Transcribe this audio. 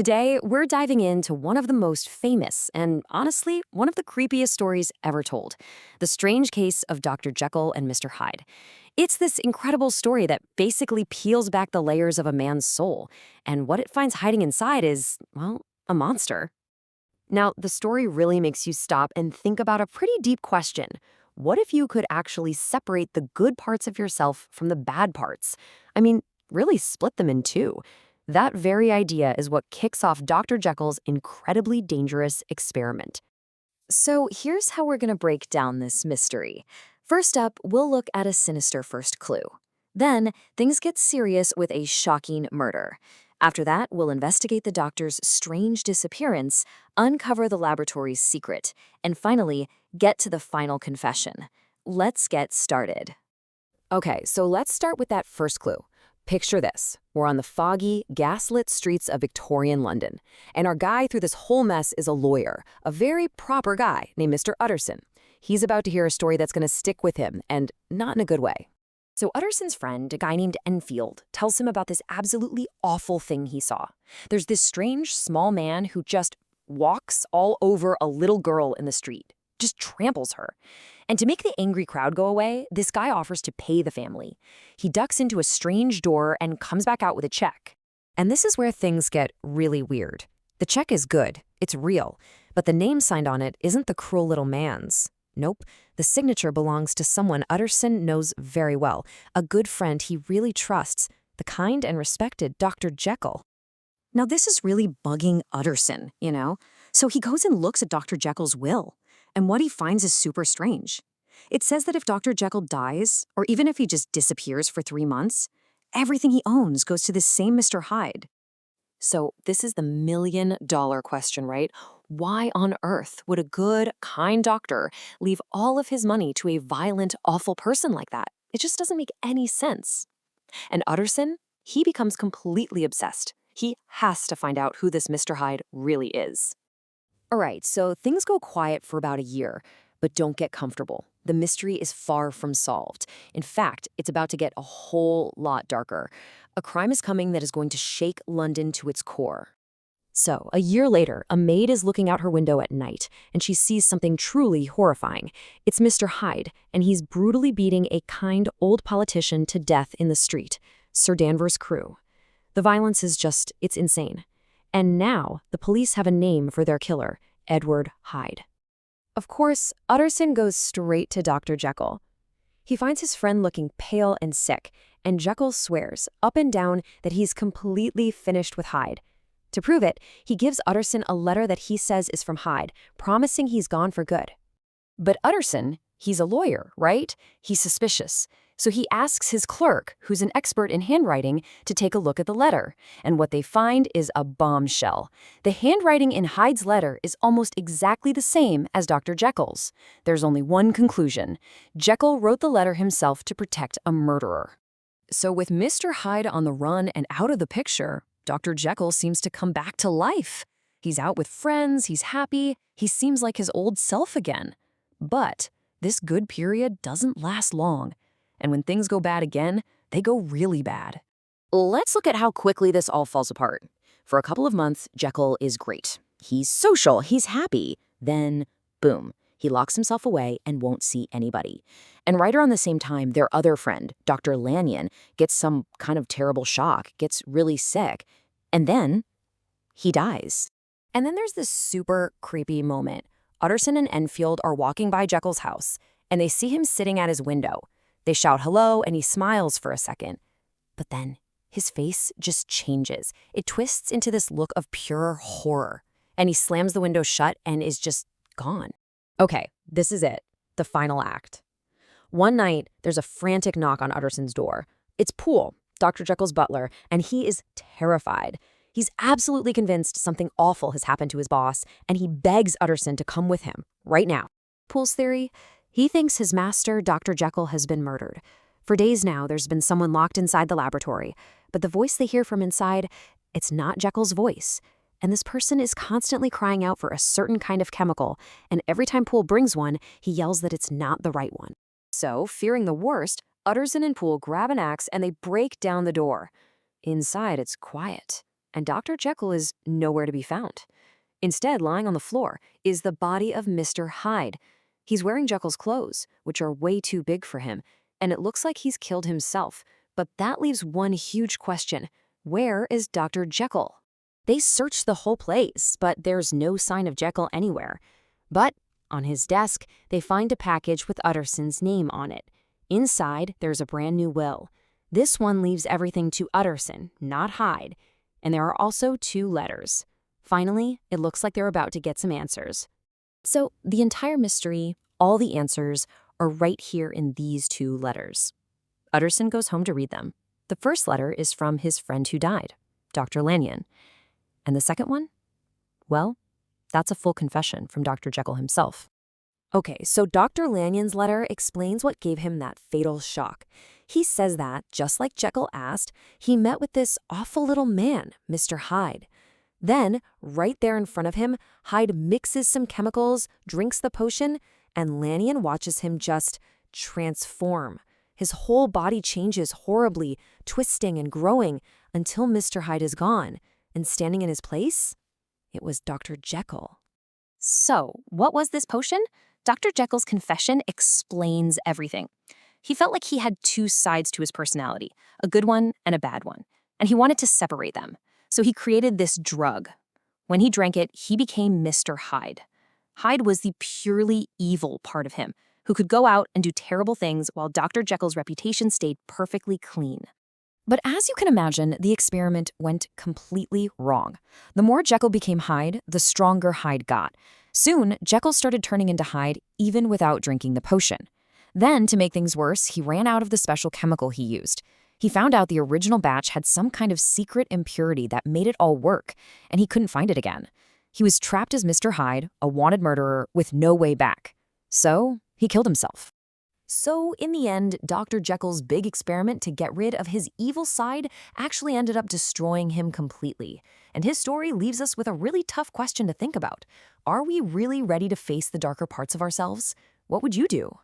Today, we're diving into one of the most famous and, honestly, one of the creepiest stories ever told, the strange case of Dr. Jekyll and Mr. Hyde. It's this incredible story that basically peels back the layers of a man's soul, and what it finds hiding inside is, well, a monster. Now, the story really makes you stop and think about a pretty deep question. What if you could actually separate the good parts of yourself from the bad parts? I mean, really split them in two. That very idea is what kicks off Dr. Jekyll's incredibly dangerous experiment. So here's how we're going to break down this mystery. First up, we'll look at a sinister first clue. Then, things get serious with a shocking murder. After that, we'll investigate the doctor's strange disappearance, uncover the laboratory's secret, and finally, get to the final confession. Let's get started. Okay, so let's start with that first clue. Picture this. We're on the foggy, gaslit streets of Victorian London, and our guy through this whole mess is a lawyer, a very proper guy named Mr. Utterson. He's about to hear a story that's going to stick with him, and not in a good way. So Utterson's friend, a guy named Enfield, tells him about this absolutely awful thing he saw. There's this strange, small man who just walks all over a little girl in the street, just tramples her. And to make the angry crowd go away, this guy offers to pay the family. He ducks into a strange door and comes back out with a check. And this is where things get really weird. The check is good, it's real, but the name signed on it isn't the cruel little man's. Nope, the signature belongs to someone Utterson knows very well, a good friend he really trusts, the kind and respected Dr. Jekyll. Now this is really bugging Utterson, So he goes and looks at Dr. Jekyll's will. And what he finds is super strange. It says that if Dr. Jekyll dies, or even if he just disappears for 3 months, everything he owns goes to this same Mr. Hyde. So this is the million-dollar question, right? Why on earth would a good, kind doctor leave all of his money to a violent, awful person like that? It just doesn't make any sense. And Utterson, he becomes completely obsessed. He has to find out who this Mr. Hyde really is. All right, so things go quiet for about a year, but don't get comfortable. The mystery is far from solved. In fact, it's about to get a whole lot darker. A crime is coming that is going to shake London to its core. So, a year later, a maid is looking out her window at night, and she sees something truly horrifying. It's Mr. Hyde, and he's brutally beating a kind old politician to death in the street, Sir Danvers Crewe. The violence is it's insane. And now, the police have a name for their killer, Edward Hyde. Of course, Utterson goes straight to Dr. Jekyll. He finds his friend looking pale and sick, and Jekyll swears, up and down, that he's completely finished with Hyde. To prove it, he gives Utterson a letter that he says is from Hyde, promising he's gone for good. But Utterson, he's a lawyer, right? He's suspicious. So he asks his clerk, who's an expert in handwriting, to take a look at the letter. And what they find is a bombshell. The handwriting in Hyde's letter is almost exactly the same as Dr. Jekyll's. There's only one conclusion. Jekyll wrote the letter himself to protect a murderer. So with Mr. Hyde on the run and out of the picture, Dr. Jekyll seems to come back to life. He's out with friends, he's happy, he seems like his old self again. But this good period doesn't last long. And when things go bad again, they go really bad. Let's look at how quickly this all falls apart. For a couple of months, Jekyll is great. He's social, he's happy. Then, boom, he locks himself away and won't see anybody. And right around the same time, their other friend, Dr. Lanyon, gets some kind of terrible shock, gets really sick, and then he dies. And then there's this super creepy moment. Utterson and Enfield are walking by Jekyll's house, and they see him sitting at his window. They shout hello, and he smiles for a second. But then his face just changes. It twists into this look of pure horror. And he slams the window shut and is just gone. Okay, this is it. The final act. One night, there's a frantic knock on Utterson's door. It's Poole, Dr. Jekyll's butler, and he is terrified. He's absolutely convinced something awful has happened to his boss, and he begs Utterson to come with him, right now. Poole's theory? He thinks his master, Dr. Jekyll, has been murdered. For days now, there's been someone locked inside the laboratory, but the voice they hear from inside, it's not Jekyll's voice. And this person is constantly crying out for a certain kind of chemical, and every time Poole brings one, he yells that it's not the right one. So, fearing the worst, Utterson and Poole grab an axe and they break down the door. Inside, it's quiet. And Dr. Jekyll is nowhere to be found. Instead, lying on the floor is the body of Mr. Hyde. He's wearing Jekyll's clothes, which are way too big for him, and it looks like he's killed himself. But that leaves one huge question. Where is Dr. Jekyll? They search the whole place, but there's no sign of Jekyll anywhere. But on his desk, they find a package with Utterson's name on it. Inside, there's a brand new will. This one leaves everything to Utterson, not Hyde. And there are also 2 letters. Finally, it looks like they're about to get some answers. So the entire mystery, all the answers, are right here in these 2 letters. Utterson goes home to read them. The first letter is from his friend who died, Dr. Lanyon. And the second one? Well, that's a full confession from Dr. Jekyll himself. Okay, so Dr. Lanyon's letter explains what gave him that fatal shock. He says that, just like Jekyll asked, he met with this awful little man, Mr. Hyde. Then, right there in front of him, Hyde mixes some chemicals, drinks the potion, and Lanyon watches him just transform. His whole body changes horribly, twisting and growing, until Mr. Hyde is gone. And standing in his place, it was Dr. Jekyll. So, what was this potion? Dr. Jekyll's confession explains everything. He felt like he had 2 sides to his personality, a good one and a bad one, and he wanted to separate them. So he created this drug. When he drank it, he became Mr. Hyde. Hyde was the purely evil part of him, who could go out and do terrible things while Dr. Jekyll's reputation stayed perfectly clean. But as you can imagine, the experiment went completely wrong. The more Jekyll became Hyde, the stronger Hyde got. Soon, Jekyll started turning into Hyde even without drinking the potion. Then, to make things worse, he ran out of the special chemical he used. He found out the original batch had some kind of secret impurity that made it all work, and he couldn't find it again. He was trapped as Mr. Hyde, a wanted murderer with no way back. So, he killed himself. So, in the end, Dr. Jekyll's big experiment to get rid of his evil side actually ended up destroying him completely. And his story leaves us with a really tough question to think about. Are we really ready to face the darker parts of ourselves? What would you do?